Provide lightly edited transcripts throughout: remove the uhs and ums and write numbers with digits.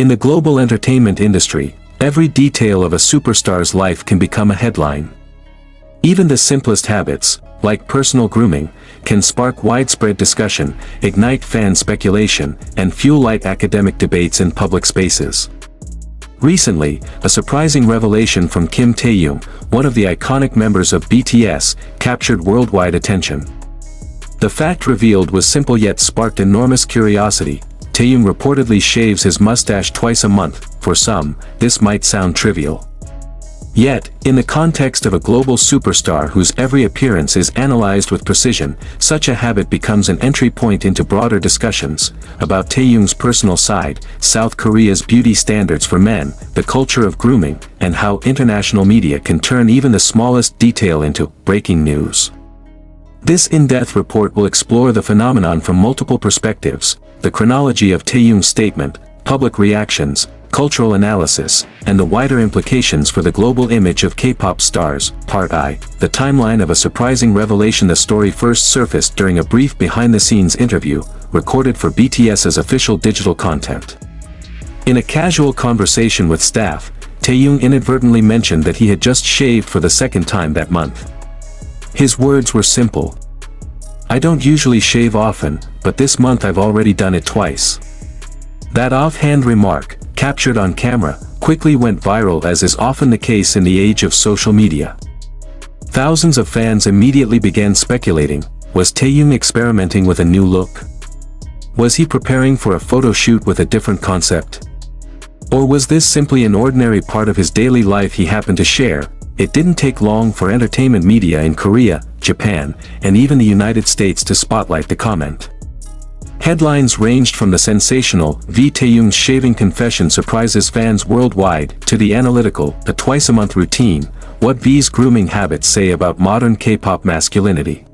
In the global entertainment industry, every detail of a superstar's life can become a headline. Even the simplest habits, like personal grooming, can spark widespread discussion, ignite fan speculation, and fuel light academic debates in public spaces. Recently, a surprising revelation from Kim Taehyung, one of the iconic members of BTS, captured worldwide attention. The fact revealed was simple yet sparked enormous curiosity. Taehyung reportedly shaves his mustache twice a month. For some, this might sound trivial. Yet, in the context of a global superstar whose every appearance is analyzed with precision, such a habit becomes an entry point into broader discussions about Taehyung's personal side, South Korea's beauty standards for men, the culture of grooming, and how international media can turn even the smallest detail into breaking news. This in-depth report will explore the phenomenon from multiple perspectives: the chronology of Taehyung's statement, public reactions, cultural analysis, and the wider implications for the global image of K-pop stars. Part I, the timeline of a surprising revelation. The story first surfaced during a brief behind-the-scenes interview, recorded for BTS's official digital content. In a casual conversation with staff, Taehyung inadvertently mentioned that he had just shaved for the second time that month. His words were simple. "I don't usually shave often, but this month I've already done it twice." That offhand remark, captured on camera, quickly went viral, as is often the case in the age of social media. Thousands of fans immediately began speculating: was Taehyung experimenting with a new look? Was he preparing for a photo shoot with a different concept? Or was this simply an ordinary part of his daily life he happened to share? It didn't take long for entertainment media in Korea, Japan, and even the United States to spotlight the comment. Headlines ranged from the sensational Taehyung's shaving confession surprises fans worldwide to the analytical, a twice-a-month routine, what V's grooming habits say about modern K-pop masculinity.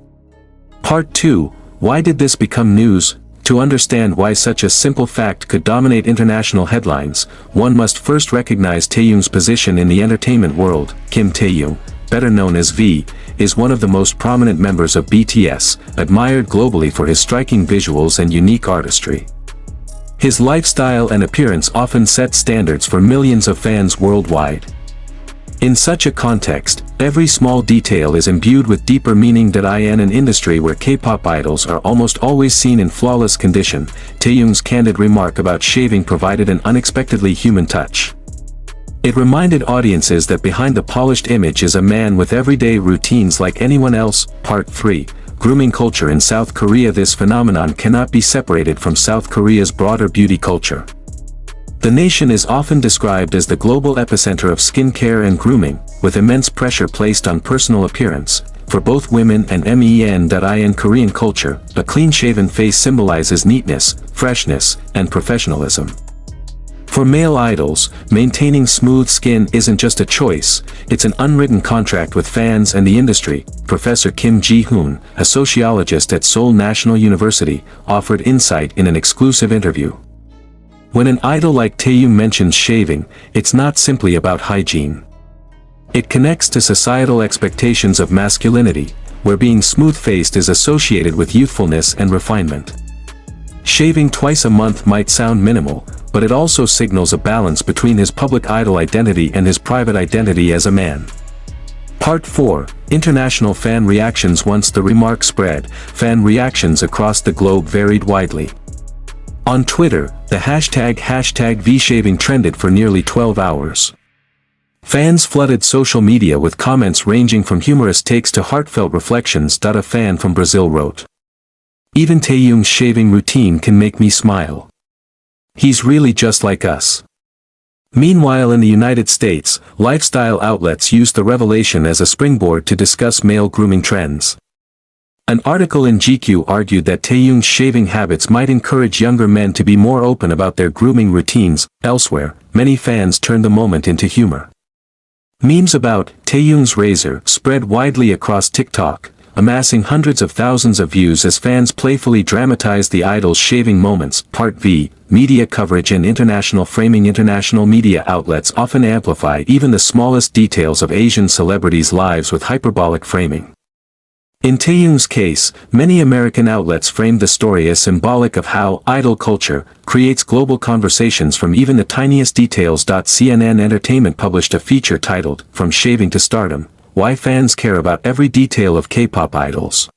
Part 2, why did this become news? To understand why such a simple fact could dominate international headlines, one must first recognize Taehyung's position in the entertainment world. Kim Taehyung, better known as V, is one of the most prominent members of BTS, admired globally for his striking visuals and unique artistry. His lifestyle and appearance often set standards for millions of fans worldwide. In such a context, every small detail is imbued with deeper meaning. In an industry where K-pop idols are almost always seen in flawless condition, Taehyung's candid remark about shaving provided an unexpectedly human touch. It reminded audiences that behind the polished image is a man with everyday routines like anyone else. Part 3, grooming culture in South Korea. This phenomenon cannot be separated from South Korea's broader beauty culture. The nation is often described as the global epicenter of skincare and grooming, with immense pressure placed on personal appearance, for both women and men. In Korean culture, a clean-shaven face symbolizes neatness, freshness, and professionalism. For male idols, maintaining smooth skin isn't just a choice, it's an unwritten contract with fans and the industry. Professor Kim Ji-hoon, a sociologist at Seoul National University, offered insight in an exclusive interview. When an idol like Taehyung mentions shaving, it's not simply about hygiene. It connects to societal expectations of masculinity, where being smooth-faced is associated with youthfulness and refinement. Shaving twice a month might sound minimal, but it also signals a balance between his public idol identity and his private identity as a man. Part 4, international fan reactions. Once the remark spread, fan reactions across the globe varied widely. On Twitter, the hashtag #VShaving trended for nearly 12 hours. Fans flooded social media with comments ranging from humorous takes to heartfelt reflections. A fan from Brazil wrote, "Even Taehyung's shaving routine can make me smile. He's really just like us." Meanwhile, in the United States, lifestyle outlets used the revelation as a springboard to discuss male grooming trends. An article in GQ argued that Taehyung's shaving habits might encourage younger men to be more open about their grooming routines. Elsewhere, many fans turned the moment into humor. Memes about Taehyung's razor spread widely across TikTok, amassing hundreds of thousands of views as fans playfully dramatized the idol's shaving moments. Part V, media coverage and international framing. International media outlets often amplify even the smallest details of Asian celebrities' lives with hyperbolic framing. In Taehyung's case, many American outlets framed the story as symbolic of how idol culture creates global conversations from even the tiniest details. CNN Entertainment published a feature titled, "From Shaving to Stardom: Why Fans Care About Every Detail of K-pop Idols."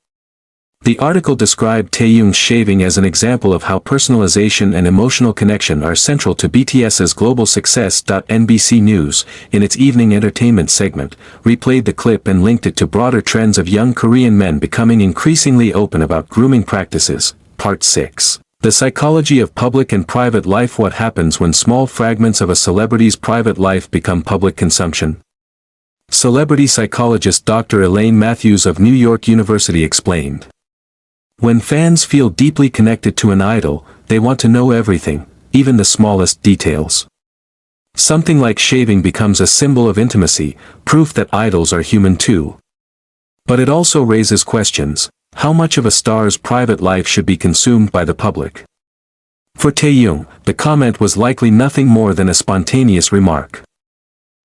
The article described Taehyung's shaving as an example of how personalization and emotional connection are central to BTS's global success. NBC News, in its evening entertainment segment, replayed the clip and linked it to broader trends of young Korean men becoming increasingly open about grooming practices. Part 6. The Psychology of Public and Private Life. What happens when small fragments of a celebrity's private life become public consumption? Celebrity psychologist Dr. Elaine Matthews of New York University explained. When fans feel deeply connected to an idol, they want to know everything, even the smallest details. Something like shaving becomes a symbol of intimacy, proof that idols are human too. But it also raises questions: how much of a star's private life should be consumed by the public? For Taehyung, the comment was likely nothing more than a spontaneous remark.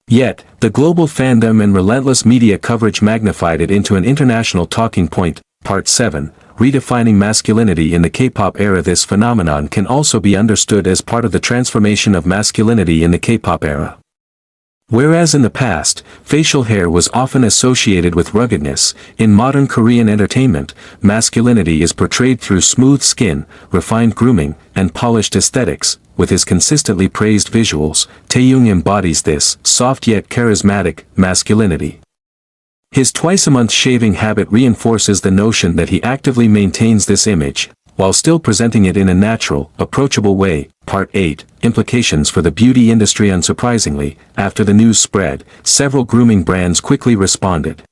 Yet, the global fandom and relentless media coverage magnified it into an international talking point. Part 7. Redefining masculinity in the K-pop era. This phenomenon can also be understood as part of the transformation of masculinity in the K-pop era. Whereas in the past, facial hair was often associated with ruggedness, in modern Korean entertainment, masculinity is portrayed through smooth skin, refined grooming, and polished aesthetics. With his consistently praised visuals, Taehyung embodies this soft yet charismatic masculinity. His twice-a-month shaving habit reinforces the notion that he actively maintains this image, while still presenting it in a natural, approachable way. Part 8. Implications for the beauty industry. Unsurprisingly, after the news spread, several grooming brands quickly responded.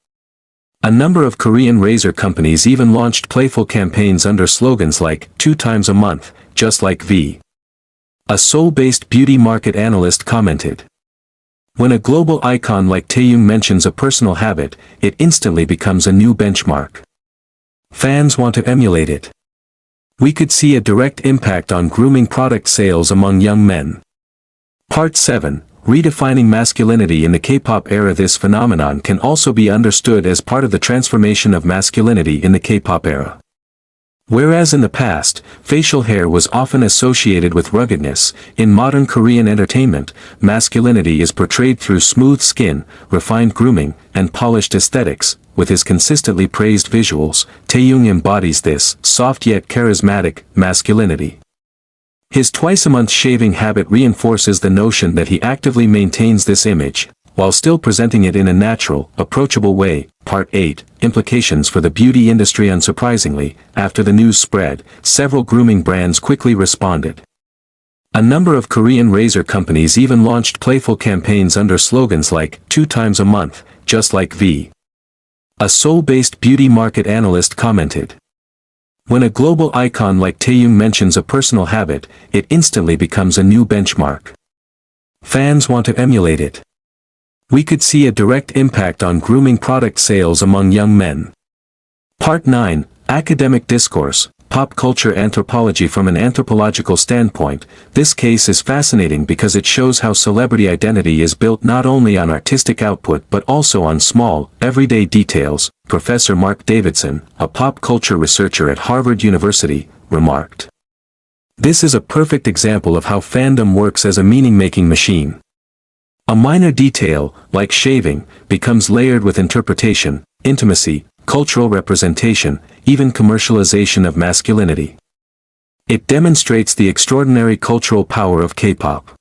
A number of Korean razor companies even launched playful campaigns under slogans like, 2 times a month, just like V. A Seoul-based beauty market analyst commented. When a global icon like Taehyung mentions a personal habit, it instantly becomes a new benchmark. Fans want to emulate it. We could see a direct impact on grooming product sales among young men. Part 7. Redefining masculinity in the K-pop era. This phenomenon can also be understood as part of the transformation of masculinity in the K-pop era. Whereas in the past, facial hair was often associated with ruggedness, in modern Korean entertainment, masculinity is portrayed through smooth skin, refined grooming, and polished aesthetics. With his consistently praised visuals, Taehyung embodies this soft yet charismatic masculinity. His twice-a-month shaving habit reinforces the notion that he actively maintains this image, while still presenting it in a natural, approachable way. Part 8. Implications for the beauty industry. Unsurprisingly, after the news spread, several grooming brands quickly responded. A number of Korean razor companies even launched playful campaigns under slogans like, 2 times a month, just like V. A Seoul-based beauty market analyst commented. When a global icon like Taehyung mentions a personal habit, it instantly becomes a new benchmark. Fans want to emulate it. We could see a direct impact on grooming product sales among young men. Part 9. Academic Discourse, Pop Culture Anthropology. From an anthropological standpoint, this case is fascinating because it shows how celebrity identity is built not only on artistic output but also on small, everyday details. Professor Mark Davidson, a pop culture researcher at Harvard University, remarked. This is a perfect example of how fandom works as a meaning-making machine. A minor detail, like shaving, becomes layered with interpretation, intimacy, cultural representation, even commercialization of masculinity. It demonstrates the extraordinary cultural power of K-pop.